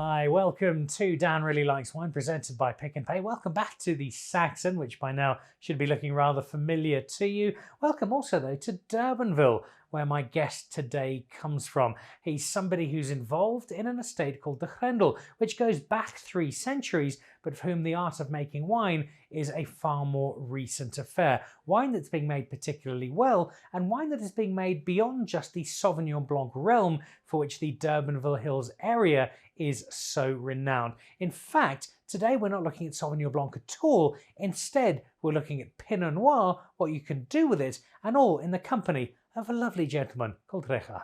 Hi, welcome to Dan Really Likes Wine, presented by Pick and Pay. Welcome back to the Saxon, which by now should be looking rather familiar to you. Welcome also, though, to Durbanville, where my guest today comes from. He's somebody who's involved in an estate called the Grendel, which goes back 3 centuries, but for whom the art of making wine is a far more recent affair. Wine that's being made particularly well, and wine that is being made beyond just the Sauvignon Blanc realm, for which the Durbanville Hills area is so renowned. In fact, today we're not looking at Sauvignon Blanc at all. Instead, we're looking at Pinot Noir, what you can do with it, and all in the company of a lovely gentleman called Righard.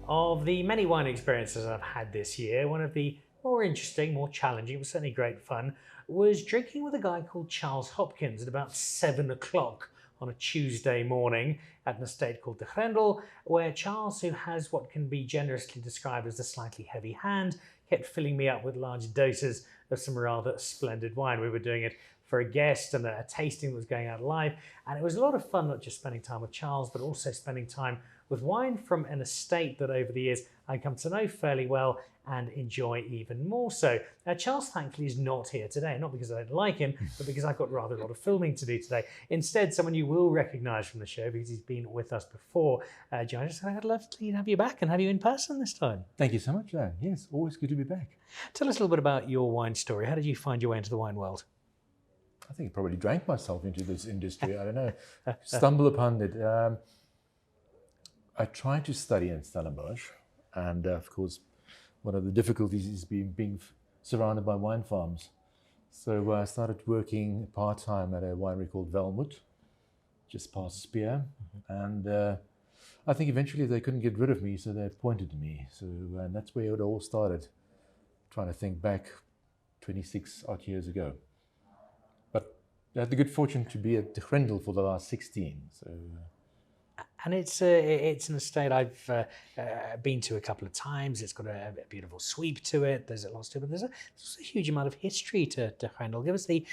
Of the many wine experiences I've had this year, one of the more interesting, more challenging, but certainly great fun, was drinking with a guy called Charles Hopkins at about 7 o'clock on a Tuesday morning at an estate called the Grendel, where Charles, who has what can be generously described as a slightly heavy hand, kept filling me up with large doses of some rather splendid wine. We were doing it for a guest, and a tasting was going out live, and it was a lot of fun, not just spending time with Charles, but also spending time with wine from an estate that over the years I come to know fairly well and enjoy even more so. Charles thankfully is not here today, not because I don't like him, but because I've got rather a lot of filming to do today. Instead, someone you will recognise from the show because he's been with us before. John, I'd love to have you back and have you in person this time. Thank you so much, Dan. Yes, always good to be back. Tell us a little bit about your wine story. How did you find your way into the wine world? I think I probably drank myself into this industry. I don't know. Stumble upon it. I tried to study in Stellenbosch, and of course, one of the difficulties is being surrounded by wine farms. So I started working part-time at a winery called Velmoed, just past Spear. And I think eventually they couldn't get rid of me, so they appointed me. So and that's where it all started, trying to think back 26 odd years ago. But I had the good fortune to be at the Grendel for the last 16. So. And it's an estate I've been to a couple of times. It's got a beautiful sweep to it. There's lots to it, but there's a huge amount of history to Grendel. Give us the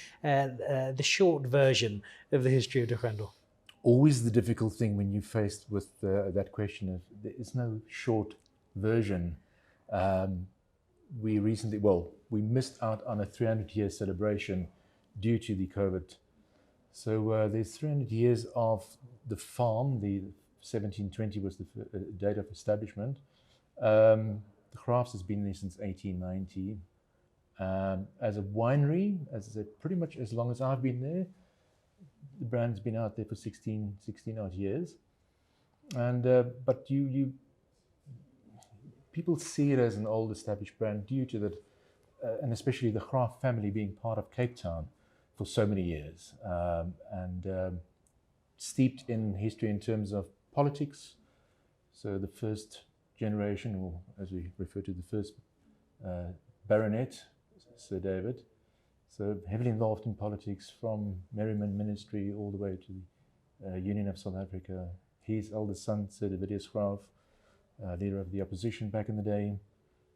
short version of the history of the Grendel. Always the difficult thing when you're faced with that question of there is no short version. We missed out on a 300-year celebration due to the COVID. So there's 300 years of the farm. The 1720 was the date of establishment. The Crafts has been there since 1890. As a winery, as I said, pretty much as long as I've been there, the brand's been out there for 16 odd years. And but people see it as an old established brand due to that, and especially the Graaf family being part of Cape Town for so many years, and steeped in history in terms of politics. So the first generation, or as we refer to the first baronet, Sir David, so heavily involved in politics from Merriman Ministry all the way to the Union of South Africa. His eldest son, Sir David Graaf, leader of the opposition back in the day.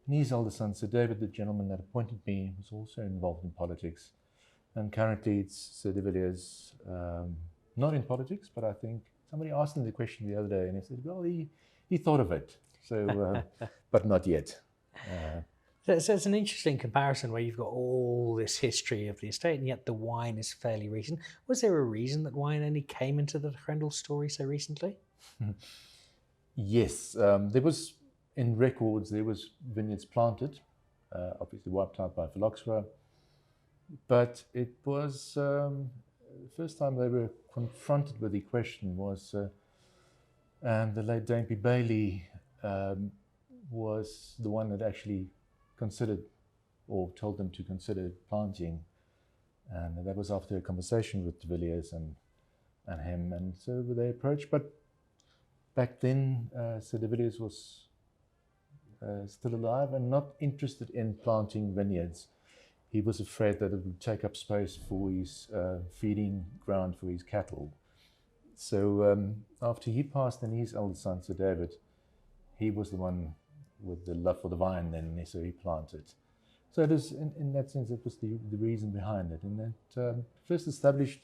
And his eldest son, Sir David, the gentleman that appointed me, was also involved in politics. And currently it's Sir de Villiers, not in politics, but I think somebody asked him the question the other day and he said, well, he thought of it, so, but not yet. So it's an interesting comparison where you've got all this history of the estate and yet the wine is fairly recent. Was there a reason that wine only came into the Grendel story so recently? Yes, there was, in records, there was vineyards planted, obviously wiped out by phylloxera. But it was the first time they were confronted with the question was, and the late Dame Bailey was the one that actually considered or told them to consider planting. And that was after a conversation with de Villiers and him. And so they approached. But back then, Sir de Villiers was still alive and not interested in planting vineyards. He was afraid that it would take up space for his feeding ground for his cattle. So after he passed and his eldest son, Sir David, he was the one with the love for the vine then, so he planted. So it is, in that sense, that was the reason behind it. And that first established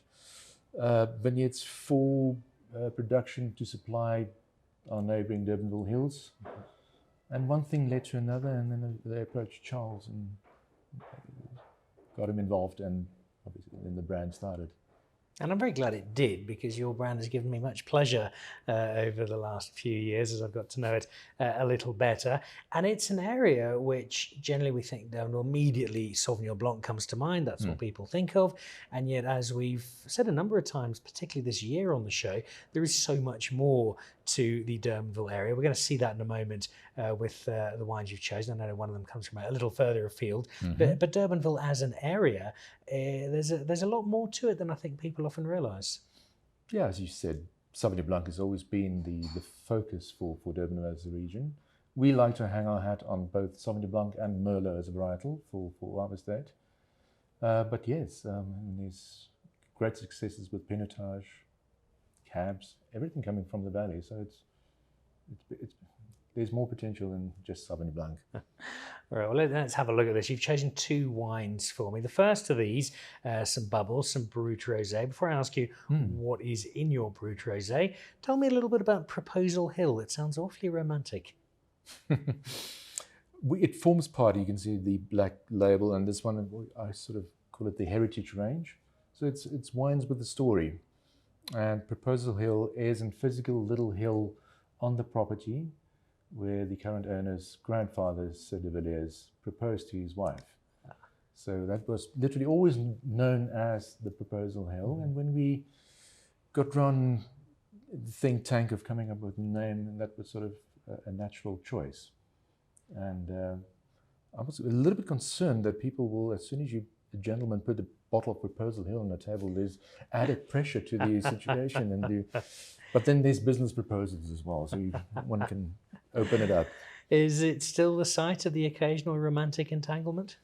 vineyards for production to supply our neighbouring Durbanville hills. And one thing led to another, and then they approached Charles and got him involved, and obviously then the brand started. And I'm very glad it did, because your brand has given me much pleasure over the last few years as I've got to know it a little better. And it's an area which generally we think, well, immediately Sauvignon Blanc comes to mind. That's what people think of. And yet, as we've said a number of times, particularly this year on the show, there is so much more to the Durbanville area. We're going to see that in a moment with the wines you've chosen. I know one of them comes from a little further afield, but Durbanville as an area, there's a lot more to it than I think people often realise. Yeah, as you said, Sauvignon Blanc has always been the focus for Durbanville as a region. We like to hang our hat on both Sauvignon Blanc and Merlot as a varietal for our estate. But yes, there's great successes with Pinotage, cabs, everything coming from the valley. So it's there's more potential than just Sauvignon Blanc. All right, well, let's have a look at this. You've chosen 2 wines for me. The first of these, some bubbles, some Brut Rosé. Before I ask you what is in your Brut Rosé, tell me a little bit about Proposal Hill. It sounds awfully romantic. It forms part, you can see the black label, and this one, I sort of call it the heritage range. So it's wines with a story. And Proposal Hill is a physical little hill on the property where the current owner's grandfather, Sir de Villiers, proposed to his wife. So that was literally always known as the Proposal Hill. And when we got round the think tank of coming up with a name, that was sort of a natural choice. And I was a little bit concerned that people will, as soon as the gentleman put a bottle of Proposal Hill on the table, there's added pressure to the situation. But then there's business proposals as well, so one can open it up. Is it still the site of the occasional romantic entanglement?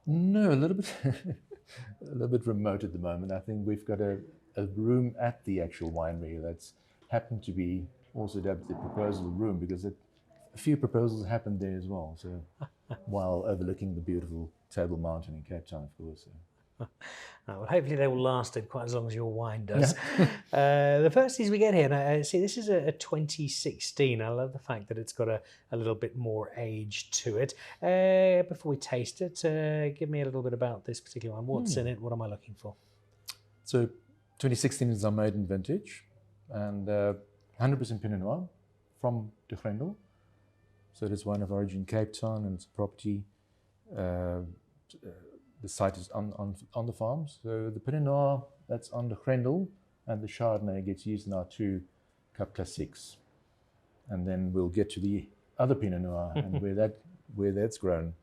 No, a little bit remote at the moment. I think we've got a room at the actual winery that's happened to be also dubbed the proposal room, because a few proposals happened there as well. So while overlooking the beautiful Table Mountain in Cape Town, of course. Well, hopefully they will last quite as long as your wine does. The first things we get here, now, see, this is a 2016. I love the fact that it's got a little bit more age to it. Before we taste it, give me a little bit about this particular one. What's in it? What am I looking for? So 2016 is our maiden vintage, and 100% Pinot Noir from de Grendel. So it is wine of origin Cape Town, and it's a property. The site is on the farm. So the Pinot Noir, that's on the Grendel, and the Chardonnay gets used in our 2 Cup Classiques. And then we'll get to the other Pinot Noir and where that's grown.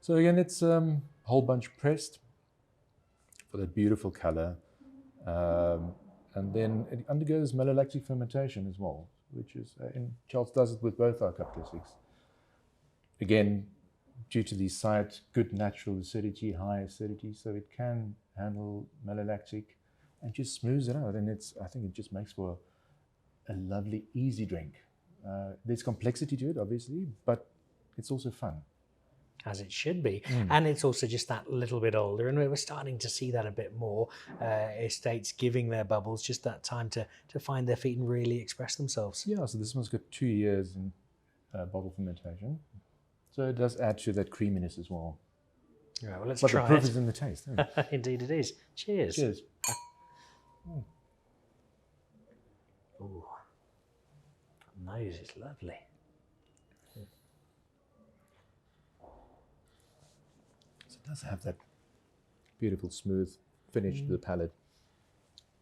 So again, it's whole bunch pressed for that beautiful color. And then it undergoes malolactic fermentation as well, which is, and Charles does it with both our Cup Classiques. Again, due to the site, good natural acidity, high acidity, so it can handle malolactic and just smooths it out. And I think it just makes for a lovely, easy drink. There's complexity to it, obviously, but it's also fun. As it should be. And it's also just that little bit older, and we're starting to see that a bit more. Estates giving their bubbles just that time to find their feet and really express themselves. Yeah, so this one's got 2 years in bottle fermentation. So it does add to that creaminess as well. All right, well, let's but try the proof it. is in the taste. Indeed it is. Cheers. Cheers. Ooh. The nose is lovely. So it does have that beautiful, smooth finish to the palate.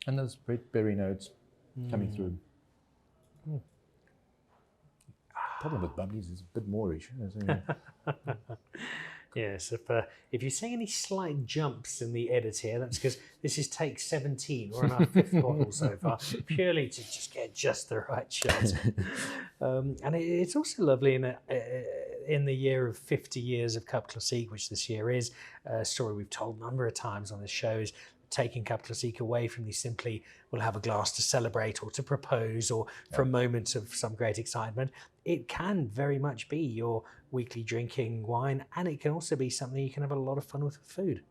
And those red berry notes coming through. Problem with bubblies is a bit moreish. Yes, if you see any slight jumps in the edit here, that's because this is take 17. We're on our 5th bottle so far, purely to just get just the right shot. And it's also lovely in the year of 50 years of Cup Classique, which this year is, a story we've told a number of times on this show, is taking Capitalistique away from you simply will have a glass to celebrate or to propose or for a moment of some great excitement. It can very much be your weekly drinking wine, and it can also be something you can have a lot of fun with food.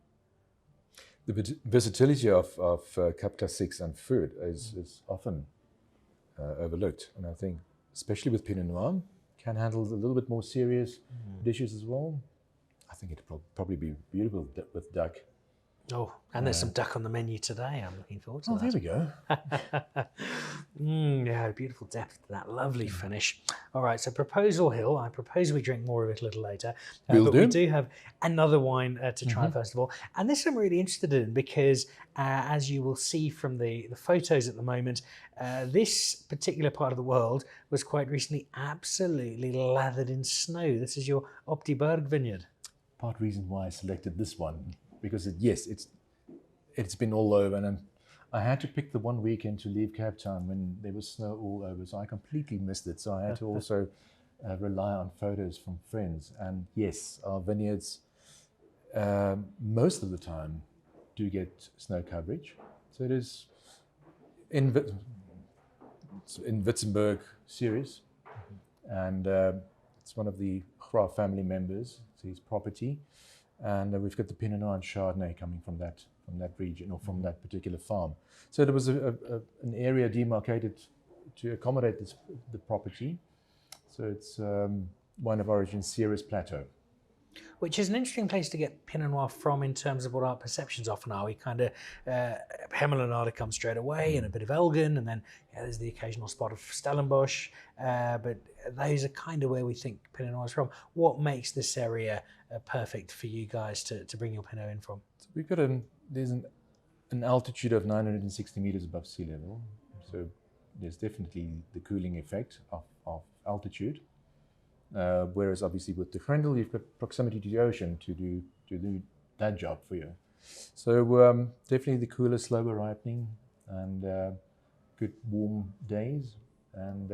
The versatility of Capitalistique and food is often overlooked, and I think especially with Pinot Noir, can handle a little bit more serious dishes as well. I think it'd probably be beautiful with duck. Oh, and there's some duck on the menu today. I'm looking forward to that. Oh, there we go. Yeah, beautiful depth to that. Lovely finish. All right, so Proposal Hill. I propose we drink more of it a little later. But we do have another wine to try first of all. And this I'm really interested in because, as you will see from the photos at the moment, this particular part of the world was quite recently absolutely lathered in snow. This is your Optiberg vineyard. Part reason why I selected this one, because it's been all over, and I had to pick the one weekend to leave Cape Town when there was snow all over, so I completely missed it. So I had to also rely on photos from friends. And yes, our vineyards most of the time do get snow coverage. So it is in Witzenberg series, and it's one of the Graaf family members. It's his property. And we've got the Pinot Noir and Chardonnay coming from that region or from that particular farm. So there was an area demarcated to accommodate the property. So it's wine of origin Ceres Plateau. Which is an interesting place to get Pinot Noir from in terms of what our perceptions often are. We kind of, Hemelanada comes straight away and a bit of Elgin, and then there's the occasional spot of Stellenbosch, but those are kind of where we think Pinot Noir is from. What makes this area perfect for you guys to bring your Pinot in from? So we've got there's an altitude of 960 meters above sea level, so there's definitely the cooling effect of altitude. Whereas obviously with the Grendel, you've got proximity to the ocean to do that job for you. So definitely the cooler, slower ripening, and good warm days, and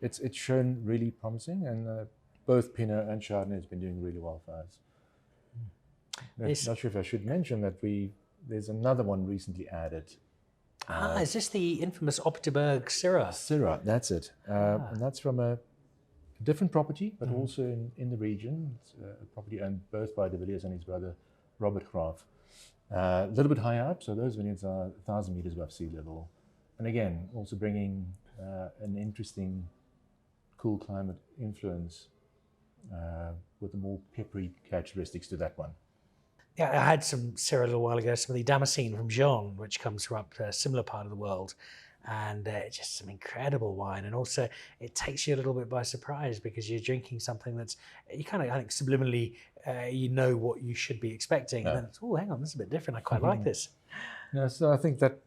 it's shown really promising. And both Pinot and Chardonnay has been doing really well for us. Not sure if I should mention that there's another one recently added. Is this the infamous Optiberg Syrup? Syrup, that's it, and that's from a different property, but also in the region. It's a property owned both by De Villiers and his brother Robert Graaf. A little bit higher up, so those vineyards are 1,000 meters above sea level. And again, also bringing an interesting cool climate influence with the more peppery characteristics to that one. Yeah, I had some Syrah a little while ago, some of the Damascene from Jean, which comes from up a similar part of the world. And just some incredible wine. And also it takes you a little bit by surprise because you're drinking something that's, you kind of, I think subliminally, you know what you should be expecting. And then it's, oh, hang on, this is a bit different. I quite like this. Yeah, so I think that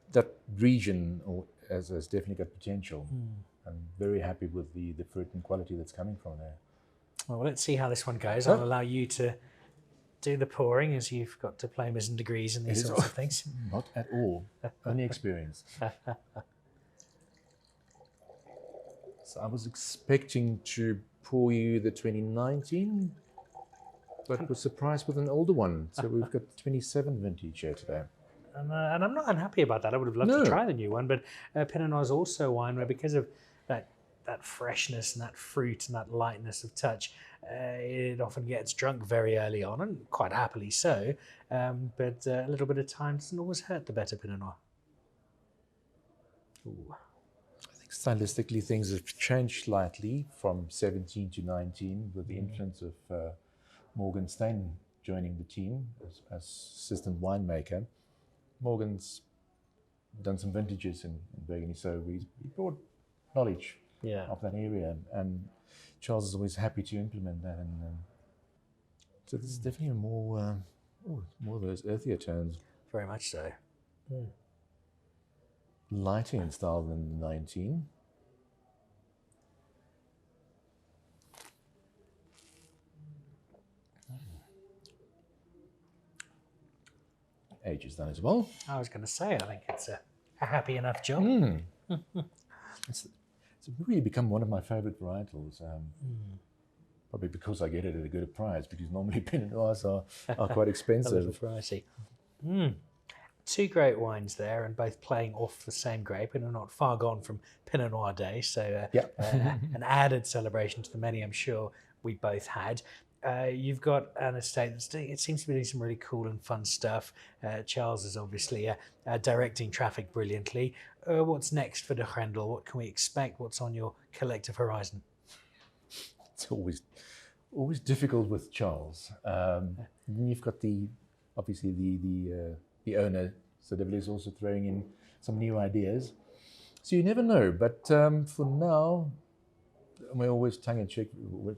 region has definitely got potential. I'm very happy with the fruit and quality that's coming from there. Well, let's see how this one goes. I'll allow you to do the pouring as you've got diplomas and degrees and these sorts of things. Not at all. Only experience. So I was expecting to pour you the 2019, but was surprised with an older one. So we've got 27 vintage here today. And I'm not unhappy about that. I would have loved to try the new one, but Pinot Noir is also a wine where, because of that freshness and that fruit and that lightness of touch, it often gets drunk very early on, and quite happily so. But a little bit of time doesn't always hurt the better Pinot Noir. Ooh. I think stylistically things have changed slightly from 17 to 19 with the influence of Morgan Stein joining the team as assistant winemaker. Morgan's done some vintages in Burgundy, so he brought knowledge of that area, and Charles is always happy to implement that. And so this is definitely more of those earthier tones. Very much so. Lighter in style than 19. Age is done as well. I was going to say, I think it's a happy enough job. It's really become one of my favorite varietals. Probably because I get it at a good price, because normally Pinot Noirs are quite expensive. A little pricey. Two great wines there, and both playing off the same grape, and are not far gone from Pinot Noir Day. So an added celebration to the many I'm sure we both had. You've got an estate it seems to be doing some really cool and fun stuff. Charles is obviously directing traffic brilliantly. What's next for the Grendel? What can we expect? What's on your collective horizon? It's always difficult with Charles. You've got obviously the owner, so is also throwing in some new ideas. So you never know. But for now, we're always tongue in cheek.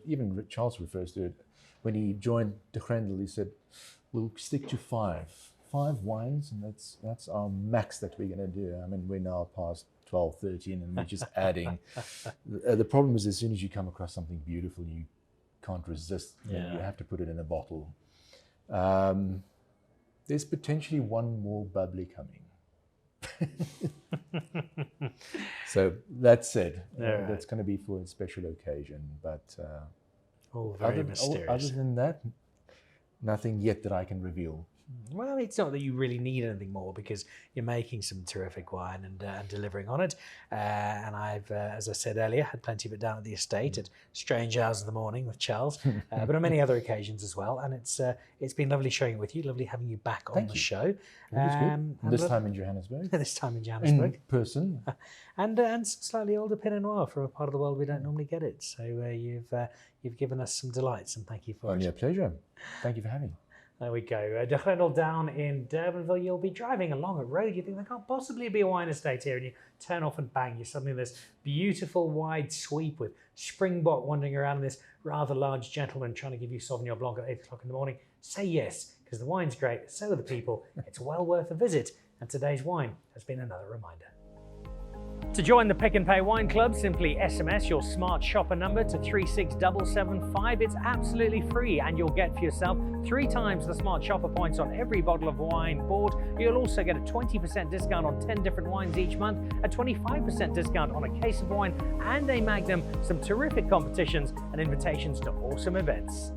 Even Charles refers to it. When he joined the Grendel, he said, "We'll stick to five wines, and that's our max that we're going to do." I mean, we're now past 12, 13, and we're just adding. The problem is, as soon as you come across something beautiful, you can't resist. You have to put it in a bottle. There's potentially one more bubbly coming. So that said, that's going to be for a special occasion. But very mysterious. Other than that, nothing yet that I can reveal. Well, it's not that you really need anything more, because you're making some terrific wine and delivering on it. And I've, as I said earlier, had plenty of it down at the estate at strange hours of the morning with Charles, but on many other occasions as well. And it's been lovely showing it with you. Lovely having you back on the show. This time in Johannesburg. This time in Johannesburg. In person. and slightly older Pinot Noir from a part of the world we don't normally get it. So you've given us some delights, and thank you for it. Only a pleasure. Thank you for having me. There we go. The Grendel down in Durbanville. You'll be driving along a road. You think there can't possibly be a wine estate here, and you turn off and bang, you're suddenly in this beautiful wide sweep with Springbok wandering around, and this rather large gentleman trying to give you Sauvignon Blanc at 8 o'clock in the morning. Say yes, because the wine's great, so are the people. It's well worth a visit, and today's wine has been another reminder. To join the Pick and Pay Wine Club, simply SMS your smart shopper number to 36775. It's absolutely free, and you'll get for yourself 3 times the smart shopper points on every bottle of wine bought. You'll also get a 20% discount on 10 different wines each month, a 25% discount on a case of wine, and a Magnum, some terrific competitions and invitations to awesome events.